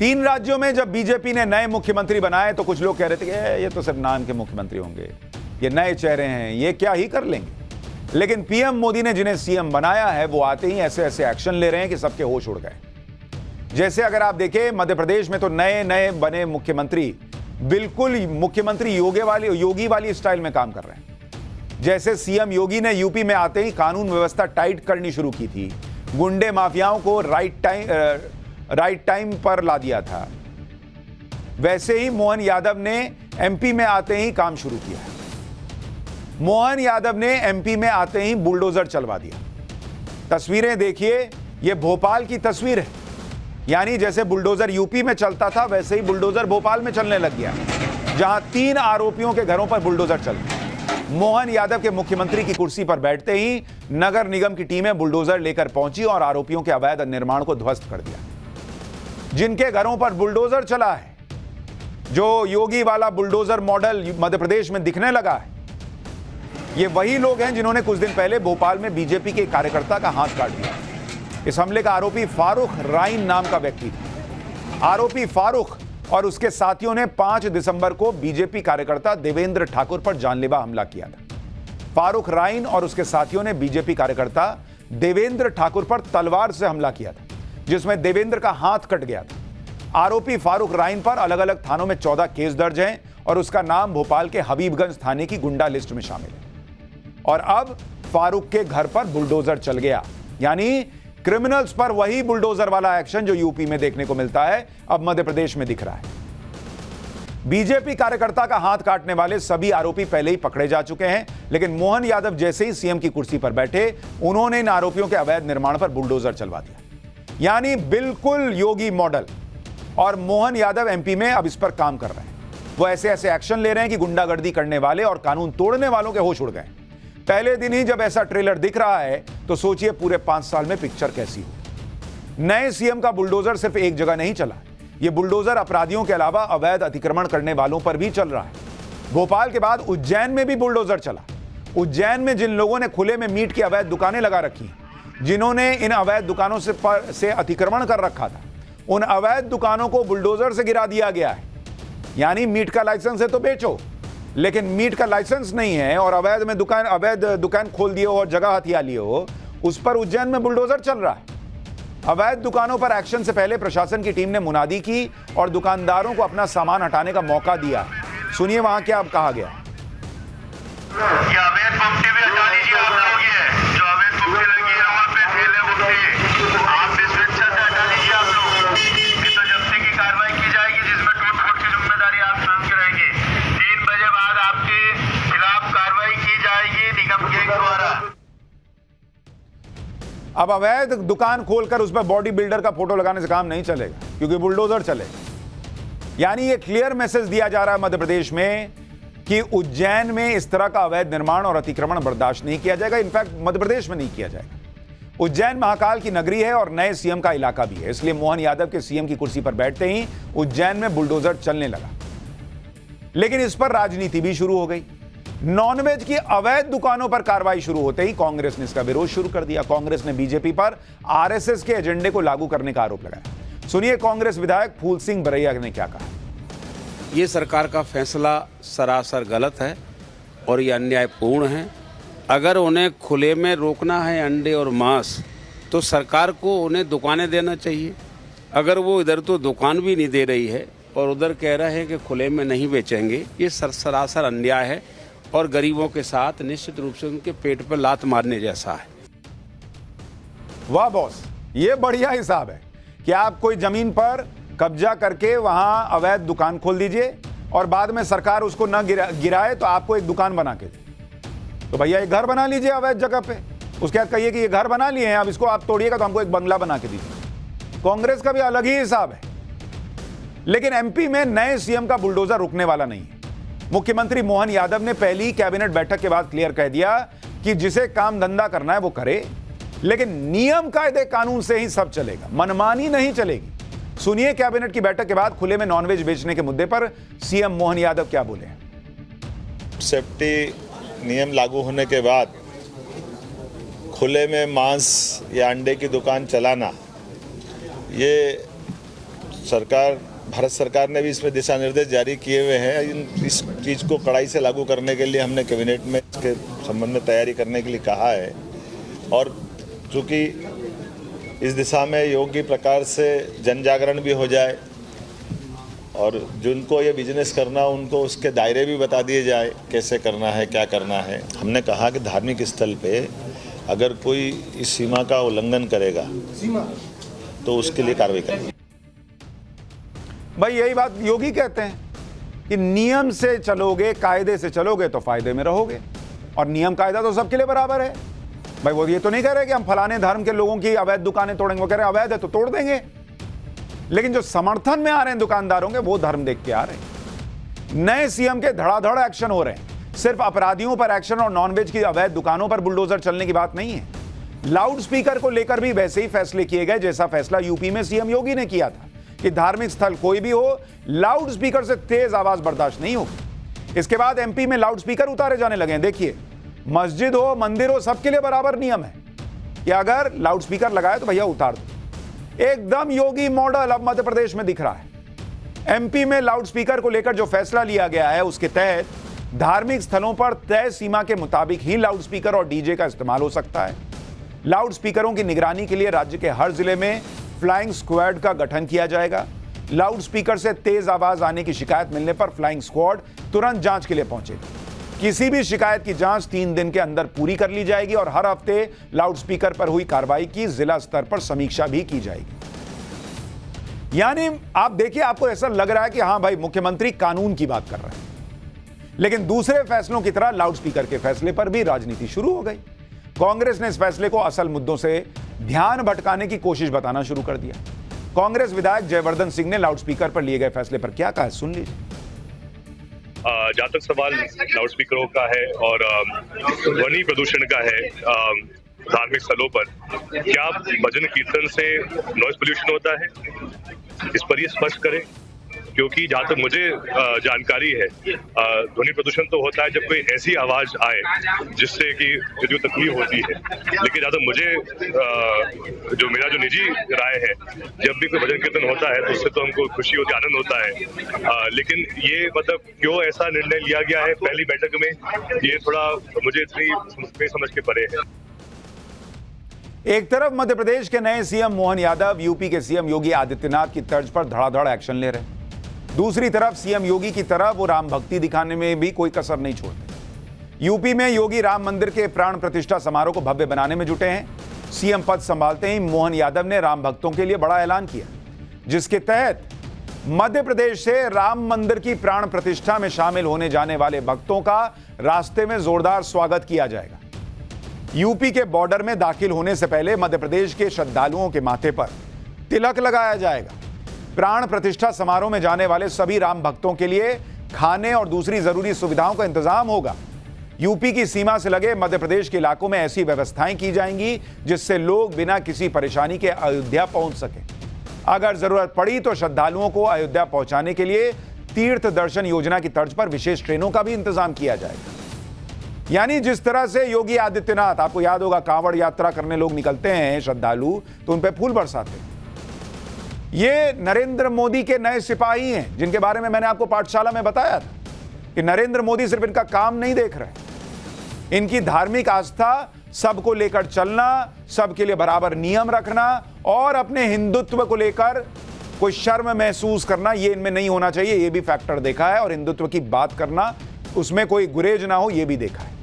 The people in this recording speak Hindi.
3 राज्यों में जब बीजेपी ने नए मुख्यमंत्री बनाए तो कुछ लोग कह रहे थे कि ये तो सिर्फ नाम के मुख्यमंत्री होंगे, ये नए चेहरे हैं, ये क्या ही कर लेंगे। लेकिन पीएम मोदी ने जिन्हें सीएम बनाया है वो आते ही ऐसे ऐसे एक्शन ले रहे हैं कि सबके होश उड़ गए। जैसे अगर आप देखें मध्य प्रदेश में तो नए नए बने मुख्यमंत्री बिल्कुल मुख्यमंत्री योगी वाली स्टाइल में काम कर रहे हैं। जैसे सीएम योगी ने यूपी में आते ही कानून व्यवस्था टाइट करनी शुरू की थी, गुंडे माफियाओं को राइट टाइम पर ला दिया था, वैसे ही मोहन यादव ने एमपी में आते ही काम शुरू किया। मोहन यादव ने एमपी में आते ही बुलडोजर चलवा दिया। तस्वीरें देखिए, यह भोपाल की तस्वीर है, यानी जैसे बुलडोजर यूपी में चलता था वैसे ही बुलडोजर भोपाल में चलने लग गया, जहां 3 आरोपियों के घरों पर बुलडोजर चल गया। मोहन यादव के मुख्यमंत्री की कुर्सी पर बैठते ही नगर निगम की टीमें बुलडोजर लेकर पहुंची और आरोपियों के अवैध निर्माण को ध्वस्त कर दिया। जिनके घरों पर बुलडोजर चला है, जो योगी वाला बुलडोजर मॉडल मध्य प्रदेश में दिखने लगा है, ये वही लोग हैं जिन्होंने कुछ दिन पहले भोपाल में बीजेपी के कार्यकर्ता का हाथ काट दिया। इस हमले का आरोपी फारूक राइन नाम का व्यक्ति था। आरोपी फारूक और उसके साथियों ने 5 दिसंबर को बीजेपी कार्यकर्ता देवेंद्र ठाकुर पर जानलेवा हमला किया था। फारूक राइन और उसके साथियों ने बीजेपी कार्यकर्ता देवेंद्र ठाकुर पर तलवार से हमला किया था, जिसमें देवेंद्र का हाथ कट गया था। आरोपी फारूक राइन पर अलग अलग थानों में 14 केस दर्ज हैं और उसका नाम भोपाल के हबीबगंज थाने की गुंडा लिस्ट में शामिल है। और अब फारूक के घर पर बुलडोजर चल गया, यानी क्रिमिनल्स पर वही बुलडोजर वाला एक्शन जो यूपी में देखने को मिलता है अब मध्य प्रदेश में दिख रहा है। बीजेपी कार्यकर्ता का हाथ काटने वाले सभी आरोपी पहले ही पकड़े जा चुके हैं, लेकिन मोहन यादव जैसे ही सीएम की कुर्सी पर बैठे उन्होंने इन आरोपियों के अवैध निर्माण पर बुलडोजर चलवा दिया, यानी बिल्कुल योगी मॉडल। और मोहन यादव एमपी में अब इस पर काम कर रहे हैं। वो ऐसे ऐसे एक्शन ले रहे हैं कि गुंडागर्दी करने वाले और कानून तोड़ने वालों के होश उड़ गए। पहले दिन ही जब ऐसा ट्रेलर दिख रहा है तो सोचिए पूरे 5 साल में पिक्चर कैसी हो। नए सीएम का बुलडोजर सिर्फ एक जगह नहीं चला, यह बुलडोजर अपराधियों के अलावा अवैध अतिक्रमण करने वालों पर भी चल रहा है। भोपाल के बाद उज्जैन में भी बुलडोजर चला। उज्जैन में जिन लोगों ने खुले में मीट की अवैध दुकानें लगा रखी, जिन्होंने इन अवैध दुकानों से अतिक्रमण कर रखा था, उन अवैध दुकानों को बुलडोजर से गिरा दिया गया है। यानी मीट का लाइसेंस है तो बेचो, लेकिन मीट का लाइसेंस नहीं है और अवैध दुकान खोल दिए हो और जगह हथिया लिए हो, उस पर उज्जैन में बुलडोजर चल रहा है। अवैध दुकानों पर एक्शन से पहले प्रशासन की टीम ने मुनादी की और दुकानदारों को अपना सामान हटाने का मौका दिया। सुनिए वहां क्या अब कहा गया। अवैध पंक्ति भी हटा लीजिए आप लोग, ये जो अवैध पंक्ति लगी है वहाँ पे ठेले बुकते आप भी स्वेच्छा से हटा लीजिए आप लोग, नहीं तो जब्ती की कार्रवाई की जाएगी जिसमें टूट-फूट की जिम्मेदारी आप स्वयं की रहेगी। 3 बजे बाद आपके खिलाफ कार्रवाई की जाएगी निगम के द्वारा। अब अवैध दुकान खोलकर उस पर बॉडी बिल्डर का फोटो लगाने से काम नहीं चलेगा, क्योंकि बुलडोजर चलेगा। यानी ये क्लियर मैसेज दिया जा रहा है मध्य प्रदेश में कि उज्जैन में इस तरह का अवैध निर्माण और अतिक्रमण बर्दाश्त नहीं किया जाएगा। इनफैक्ट मध्य प्रदेश में नहीं किया जाएगा। उज्जैन महाकाल की नगरी है और नए सीएम का इलाका भी है, इसलिए मोहन यादव के सीएम की कुर्सी पर बैठते ही उज्जैन में बुलडोजर चलने लगा। लेकिन इस पर राजनीति भी शुरू हो गई। नॉनवेज की अवैध दुकानों पर कार्रवाई शुरू होते ही कांग्रेस ने इसका विरोध शुरू कर दिया। कांग्रेस ने बीजेपी पर आरएसएस के एजेंडे को लागू करने का आरोप लगाया। सुनिए कांग्रेस विधायक फूल सिंह बरैया ने क्या कहा। ये सरकार का फैसला सरासर गलत है और ये अन्यायपूर्ण है। अगर उन्हें खुले में रोकना है अंडे और मांस, तो सरकार को उन्हें दुकानें देना चाहिए। अगर वो इधर तो दुकान भी नहीं दे रही है और उधर कह रहे हैं कि खुले में नहीं बेचेंगे, ये सरासर अन्याय है और गरीबों के साथ निश्चित रूप से उनके पेट पर लात मारने जैसा है। वाह बॉस, ये बढ़िया हिसाब है कि आप कोई जमीन पर कब्जा करके वहां अवैध दुकान खोल दीजिए और बाद में सरकार उसको न गिराए तो आपको एक दुकान बना के दे। तो भैया एक घर बना लीजिए अवैध जगह पे, उसके बाद कहिए कि ये घर बना लिए हैं, अब इसको आप तोड़िएगा तो हमको एक बंगला बना के दीजिए। कांग्रेस का भी अलग ही हिसाब है। लेकिन एमपी में नए सीएम का बुलडोजर रुकने वाला नहीं है। मुख्यमंत्री मोहन यादव ने पहली कैबिनेट बैठक के बाद क्लियर कह दिया कि जिसे काम धंधा करना है वो करे, लेकिन नियम कायदे कानून से ही सब चलेगा, मनमानी नहीं चलेगी। सुनिए कैबिनेट की बैठक के बाद खुले में नॉनवेज बेचने के मुद्दे पर सीएम मोहन यादव क्या बोले। सेफ्टी नियम लागू होने के बाद खुले में मांस या अंडे की दुकान चलाना ये भारत सरकार ने भी इसमें दिशा निर्देश जारी किए हुए हैं। इस चीज़ को कड़ाई से लागू करने के लिए हमने कैबिनेट में इसके संबंध में तैयारी करने के लिए कहा है, और चूँकि इस दिशा में योग्य प्रकार से जन जागरण भी हो जाए और जिनको ये बिजनेस करना उनको उसके दायरे भी बता दिए जाए, कैसे करना है, क्या करना है। हमने कहा कि धार्मिक स्थल पे अगर कोई इस सीमा का उल्लंघन करेगा तो उसके लिए कार्रवाई करेंगे। भाई यही बात योगी कहते हैं कि नियम से चलोगे, कायदे से चलोगे तो फायदे में रहोगे, और नियम कायदा तो सबके लिए बराबर है। भाई वो ये तो नहीं कह रहे कि हम फलाने धर्म के लोगों की अवैध दुकानें तोड़ेंगे, वो कह रहे हैं अवैध है तो तोड़ देंगे। लेकिन जो समर्थन में आ रहे हैं दुकानदारों के, वो धर्म देख के आ रहे हैं। नए सीएम के धड़ाधड़ एक्शन हो रहे हैं। सिर्फ अपराधियों पर एक्शन और नॉनवेज की अवैध दुकानों पर बुलडोजर चलने की बात नहीं है। लाउड स्पीकर को लेकर भी वैसे ही फैसले किए गए जैसा फैसला यूपी में सीएम योगी ने किया था कि धार्मिक स्थल कोई भी हो, लाउड स्पीकर से तेज आवाज बर्दाश्त नहीं होगी। इसके बाद एमपी में लाउड स्पीकर उतारे जाने लगे हैं। देखिए, मस्जिद हो, मंदिर हो, सबके लिए बराबर नियम है कि अगर लाउड स्पीकर लगाए तो भैया उतार दो। एकदम योगी मॉडल अब मध्य प्रदेश में दिख रहा है। एमपी में लाउड स्पीकर को लेकर जो फैसला लिया गया है उसके तहत धार्मिक स्थलों पर तय सीमा के मुताबिक ही लाउड स्पीकर और डीजे का इस्तेमाल हो सकता है। लाउड स्पीकरों की निगरानी के लिए राज्य के हर जिले में फ्लाइंग स्क्वाड का गठन किया जाएगा। लाउड स्पीकर से तेज आवाज आने की शिकायत मिलने पर फ्लाइंग स्क्वाड तुरंत जांच के लिए पहुंचेगा। किसी भी शिकायत की जांच 3 दिन के अंदर पूरी कर ली जाएगी और हर हफ्ते लाउड स्पीकर पर हुई कार्रवाई की जिला स्तर पर समीक्षा भी की जाएगी। यानी आप देखिए, आपको ऐसा लग रहा है कि हां भाई मुख्यमंत्री कानून की बात कर रहे हैं, लेकिन दूसरे फैसलों की तरह लाउड स्पीकर के फैसले पर भी राजनीति शुरू हो गई। कांग्रेस ने इस फैसले को असल मुद्दों से ध्यान भटकाने की कोशिश बताना शुरू कर दिया। कांग्रेस विधायक जयवर्धन सिंह ने लाउड स्पीकर पर लिए गए फैसले पर क्या कहा है, सुन लीजिए। जहाँ तक सवाल लाउड स्पीकरों का है और ध्वनि प्रदूषण का है धार्मिक स्थलों पर, क्या भजन कीर्तन से नॉइज पोल्यूशन होता है, इस पर ये स्पष्ट करें। क्योंकि जहाँ तक मुझे जानकारी है, ध्वनि प्रदूषण तो होता है जब कोई ऐसी आवाज आए जिससे कि जो तकलीफ होती है। लेकिन जहाँ तक मुझे जो मेरा जो निजी राय है, जब भी कोई भजन कीर्तन होता है तो उससे तो हमको खुशी होती है, आनंद होता है। लेकिन ये मतलब क्यों ऐसा निर्णय लिया गया है पहली बैठक में, ये थोड़ा मुझे इतनी समझ के परे है। एक तरफ मध्य प्रदेश के नए सीएम मोहन यादव यूपी के सीएम योगी आदित्यनाथ की तर्ज पर धड़ाधड़ एक्शन ले रहे हैं। दूसरी तरफ सीएम योगी की तरह वो राम भक्ति दिखाने में भी कोई कसर नहीं छोड़ते। यूपी में योगी राम मंदिर के प्राण प्रतिष्ठा समारोह को भव्य बनाने में जुटे हैं। सीएम पद संभालते ही मोहन यादव ने राम भक्तों के लिए बड़ा ऐलान किया, जिसके तहत मध्य प्रदेश से राम मंदिर की प्राण प्रतिष्ठा में शामिल होने जाने वाले भक्तों का रास्ते में जोरदार स्वागत किया जाएगा। यूपी के बॉर्डर में दाखिल होने से पहले मध्य प्रदेश के श्रद्धालुओं के माथे पर तिलक लगाया जाएगा। प्राण प्रतिष्ठा समारोह में जाने वाले सभी राम भक्तों के लिए खाने और दूसरी जरूरी सुविधाओं का इंतजाम होगा। यूपी की सीमा से लगे मध्य प्रदेश के इलाकों में ऐसी व्यवस्थाएं की जाएंगी जिससे लोग बिना किसी परेशानी के अयोध्या पहुंच सकें। अगर जरूरत पड़ी तो श्रद्धालुओं को अयोध्या पहुंचाने के लिए तीर्थ दर्शन योजना की तर्ज पर विशेष ट्रेनों का भी इंतजाम किया जाएगा। यानी जिस तरह से योगी आदित्यनाथ, आपको याद होगा कांवड़ यात्रा करने लोग निकलते हैं श्रद्धालु तो उन पर फूल बरसाते हैं, ये नरेंद्र मोदी के नए सिपाही हैं, जिनके बारे में मैंने आपको पाठशाला में बताया था कि नरेंद्र मोदी सिर्फ इनका काम नहीं देख रहे, इनकी धार्मिक आस्था, सबको लेकर चलना, सबके लिए बराबर नियम रखना और अपने हिंदुत्व को लेकर कोई शर्म महसूस करना, ये इनमें नहीं होना चाहिए। ये भी फैक्टर देखा है, और हिंदुत्व की बात करना, उसमें कोई गुरेज ना हो, ये भी देखा है।